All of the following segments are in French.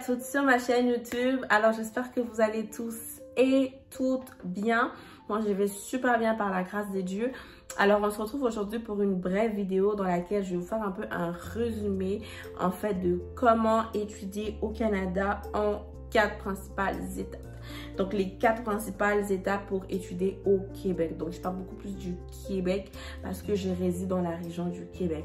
toutes sur ma chaîne YouTube. Alors j'espère que vous allez tous et toutes bien. Moi je vais super bien par la grâce de Dieu. Alors on se retrouve aujourd'hui pour une brève vidéo dans laquelle je vais vous faire un peu un résumé en fait de comment étudier au Canada en 4 principales étapes. Donc les 4 principales étapes pour étudier au Québec. Donc je parle beaucoup plus du Québec parce que je réside dans la région du Québec.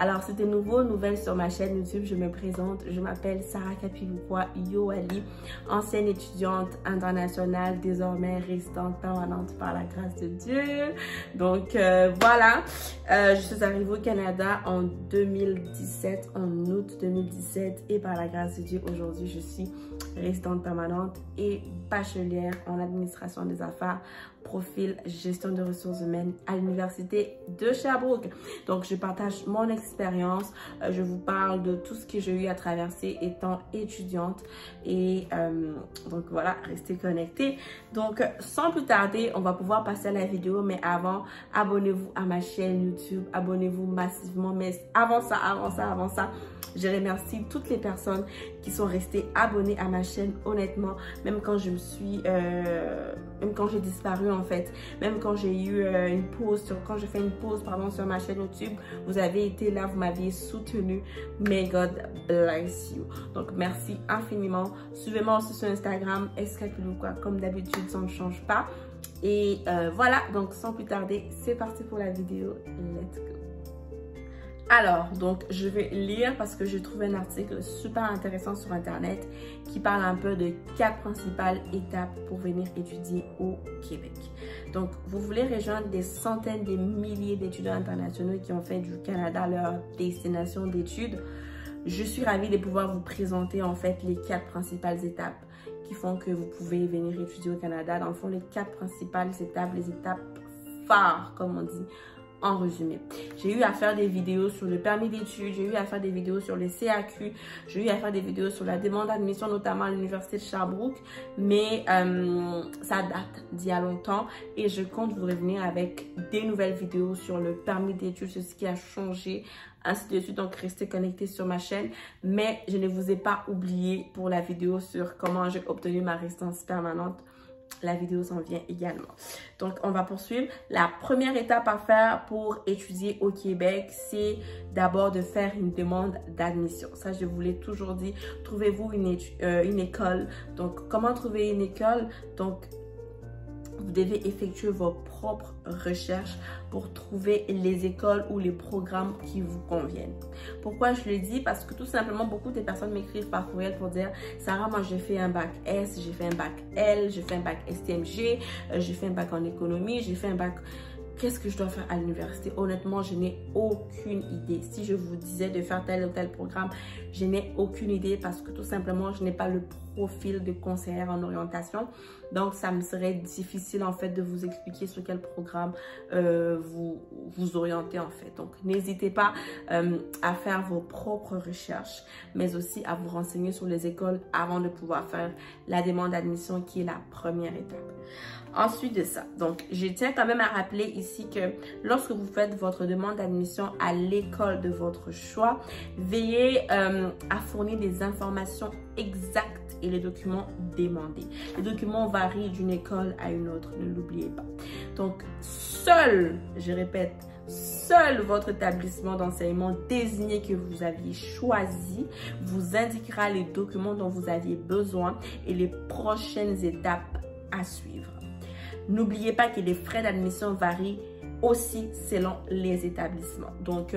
Alors c'était nouvelle sur ma chaîne YouTube, je me présente, je m'appelle Sarah Kapilukwa Yoali, ancienne étudiante internationale, désormais résidente permanente par la grâce de Dieu. Donc voilà, je suis arrivée au Canada en 2017, en août 2017 et par la grâce de Dieu aujourd'hui je suis résidente permanente et bachelière en administration des affaires, profil gestion de ressources humaines à l'université de Sherbrooke. Donc je partage mon expérience, je vous parle de tout ce que j'ai eu à traverser étant étudiante et donc voilà, restez connectés. Donc sans plus tarder, on va pouvoir passer à la vidéo, mais avant, abonnez-vous à ma chaîne YouTube, abonnez-vous massivement. Mais avant ça, je remercie toutes les personnes qui sont restées abonnées à ma chaîne. Honnêtement, même quand je me suis, même quand j'ai disparu en fait, même quand j'ai eu une pause, quand j'ai fait une pause pardon sur ma chaîne YouTube, vous avez été là, vous m'aviez soutenu. May God bless you. Donc merci infiniment. Suivez-moi aussi sur Instagram, Kapilukwa, comme d'habitude, ça ne change pas. Et voilà, donc sans plus tarder, c'est parti pour la vidéo. Let's go. Alors, donc, je vais lire parce que j'ai trouvé un article super intéressant sur Internet qui parle un peu de 4 principales étapes pour venir étudier au Québec. Donc, vous voulez rejoindre des centaines, des milliers d'étudiants internationaux qui ont fait du Canada leur destination d'études. Je suis ravie de pouvoir vous présenter en fait les 4 principales étapes qui font que vous pouvez venir étudier au Canada. Dans le fond, les 4 principales étapes, les étapes phares, comme on dit. En résumé, j'ai eu à faire des vidéos sur le permis d'études, j'ai eu à faire des vidéos sur les CAQ, j'ai eu à faire des vidéos sur la demande d'admission, notamment à l'université de Sherbrooke, mais ça date d'il y a longtemps et je compte vous revenir avec des nouvelles vidéos sur le permis d'études, sur ce qui a changé, ainsi de suite. Donc restez connectés sur ma chaîne, mais je ne vous ai pas oublié pour la vidéo sur comment j'ai obtenu ma résidence permanente. La vidéo s'en vient également. Donc, on va poursuivre. La première étape à faire pour étudier au Québec, c'est d'abord de faire une demande d'admission. Ça, je vous l'ai toujours dit. Trouvez-vous une école. Donc, comment trouver une école? Donc, vous devez effectuer vos propres recherches pour trouver les écoles ou les programmes qui vous conviennent. Pourquoi je le dis? Parce que tout simplement, beaucoup de personnes m'écrivent par courriel pour dire « Sarah, moi j'ai fait un bac S, j'ai fait un bac L, j'ai fait un bac STMG, j'ai fait un bac en économie, j'ai fait un bac... » Qu'est-ce que je dois faire à l'université? Honnêtement, je n'ai aucune idée. Si je vous disais de faire tel ou tel programme, je n'ai aucune idée parce que tout simplement, je n'ai pas le profil de conseillère en orientation. Donc, ça me serait difficile en fait de vous expliquer sur quel programme vous orienter en fait. Donc, n'hésitez pas à faire vos propres recherches, mais aussi à vous renseigner sur les écoles avant de pouvoir faire la demande d'admission qui est la première étape. Ensuite de ça, donc je tiens quand même à rappeler ici que lorsque vous faites votre demande d'admission à l'école de votre choix, veillez à fournir des informations exactes et les documents demandés. Les documents varient d'une école à une autre, ne l'oubliez pas. Donc seul, je répète, seul votre établissement d'enseignement désigné que vous aviez choisi vous indiquera les documents dont vous aviez besoin et les prochaines étapes à suivre. N'oubliez pas que les frais d'admission varient aussi selon les établissements. Donc,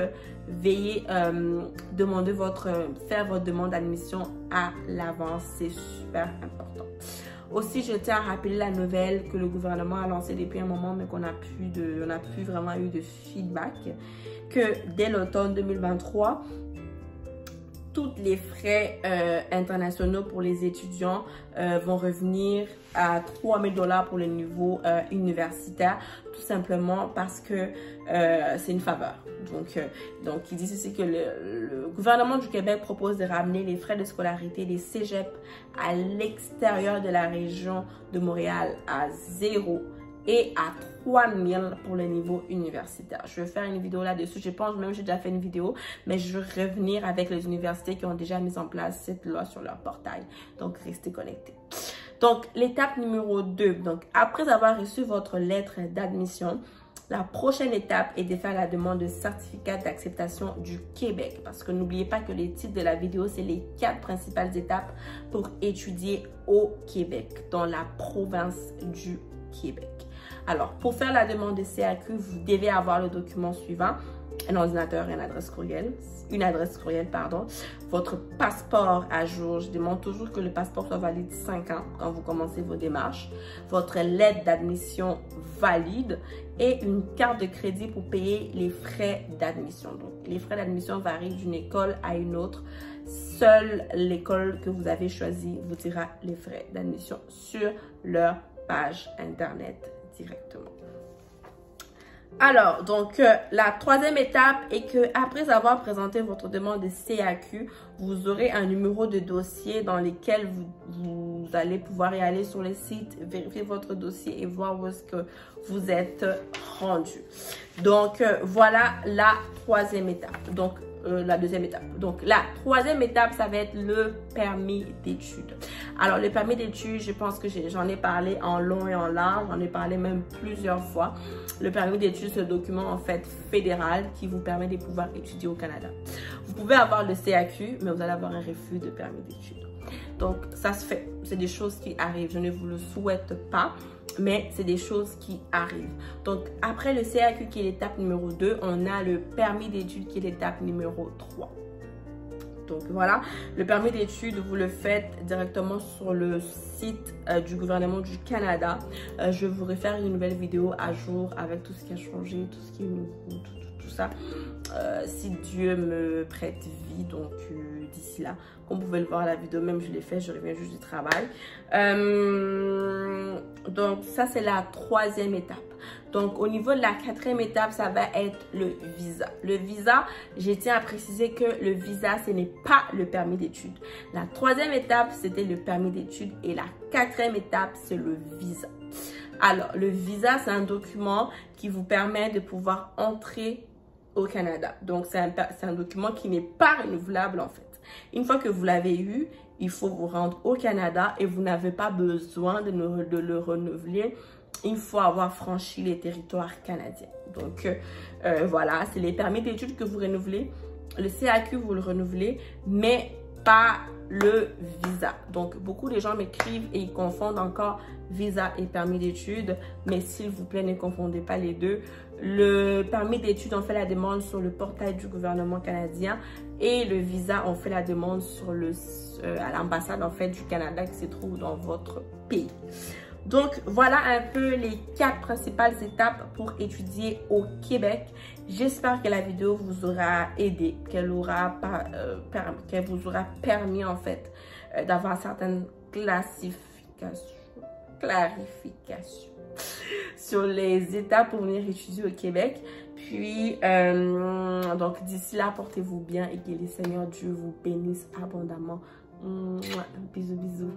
veillez faire votre demande d'admission à l'avance. C'est super important. Aussi, je tiens à rappeler la nouvelle que le gouvernement a lancée depuis un moment, mais qu'on n'a plus vraiment eu de feedback, que dès l'automne 2023, tous les frais internationaux pour les étudiants vont revenir à 3 000 $ pour le niveau universitaire, tout simplement parce que c'est une faveur. Donc ils disent ici que le gouvernement du Québec propose de ramener les frais de scolarité des cégeps à l'extérieur de la région de Montréal à 0 et à 3000 pour le niveau universitaire. Je vais faire une vidéo là-dessus. Je pense même que j'ai déjà fait une vidéo, mais je vais revenir avec les universités qui ont déjà mis en place cette loi sur leur portail. Donc, restez connectés. Donc, l'étape numéro 2. Donc, après avoir reçu votre lettre d'admission, la prochaine étape est de faire la demande de certificat d'acceptation du Québec. Parce que n'oubliez pas que les titres de la vidéo, c'est les 4 principales étapes pour étudier au Québec, dans la province du Québec. Alors, pour faire la demande de CAQ, vous devez avoir le document suivant: un ordinateur et une adresse courriel, votre passeport à jour. Je demande toujours que le passeport soit valide 5 ans quand vous commencez vos démarches, votre lettre d'admission valide et une carte de crédit pour payer les frais d'admission. Donc, les frais d'admission varient d'une école à une autre. Seule l'école que vous avez choisie vous dira les frais d'admission sur leur page internet directement. Alors, donc, la troisième étape est que après avoir présenté votre demande de CAQ, vous aurez un numéro de dossier dans lequel vous allez pouvoir y aller sur le site, vérifier votre dossier et voir où est-ce que vous êtes rendu. Donc, voilà la troisième étape. Donc, la deuxième étape. Donc, la troisième étape, ça va être le permis d'études. Alors, le permis d'études, je pense que j'en ai parlé en long et en large. J'en ai parlé même plusieurs fois. Le permis d'études, c'est un document en fait fédéral qui vous permet de pouvoir étudier au Canada. Vous pouvez avoir le CAQ, mais vous allez avoir un refus de permis d'études. Donc, ça se fait. C'est des choses qui arrivent. Je ne vous le souhaite pas, mais c'est des choses qui arrivent. Donc, après le CAQ qui est l'étape numéro 2, on a le permis d'études qui est l'étape numéro 3. Donc, voilà, le permis d'études, vous le faites directement sur le site du gouvernement du Canada. Je vous refaire une nouvelle vidéo à jour avec tout ce qui a changé, tout ce qui est nouveau, tout ça. Si Dieu me prête vie, donc d'ici là, comme vous pouvez le voir à la vidéo, même je l'ai fait, je reviens juste du travail. Donc ça c'est la troisième étape. Donc au niveau de la quatrième étape, ça va être le visa. Le visa, je tiens à préciser que le visa, ce n'est pas le permis d'études. La troisième étape, c'était le permis d'études et la quatrième étape, c'est le visa. Alors le visa, c'est un document qui vous permet de pouvoir entrer au Canada. Donc, c'est un document qui n'est pas renouvelable en fait. Une fois que vous l'avez eu, il faut vous rendre au Canada et vous n'avez pas besoin de le renouveler une fois avoir franchi les territoires canadiens. Donc, voilà, c'est les permis d'études que vous renouvelez. Le CAQ, vous le renouvelez, mais pas le visa. Donc, beaucoup de gens m'écrivent et ils confondent encore visa et permis d'études. Mais s'il vous plaît, ne confondez pas les deux. Le permis d'études, on fait la demande sur le portail du gouvernement canadien. Et le visa, on fait la demande sur à l'ambassade en fait du Canada qui se trouve dans votre pays. Donc, voilà un peu les 4 principales étapes pour étudier au Québec. J'espère que la vidéo vous aura aidé, qu'elle vous aura permis en fait d'avoir certaines clarifications sur les étapes pour venir étudier au Québec. Puis, donc d'ici là, portez-vous bien et que le Seigneur Dieu vous bénisse abondamment. Bisous, bisous.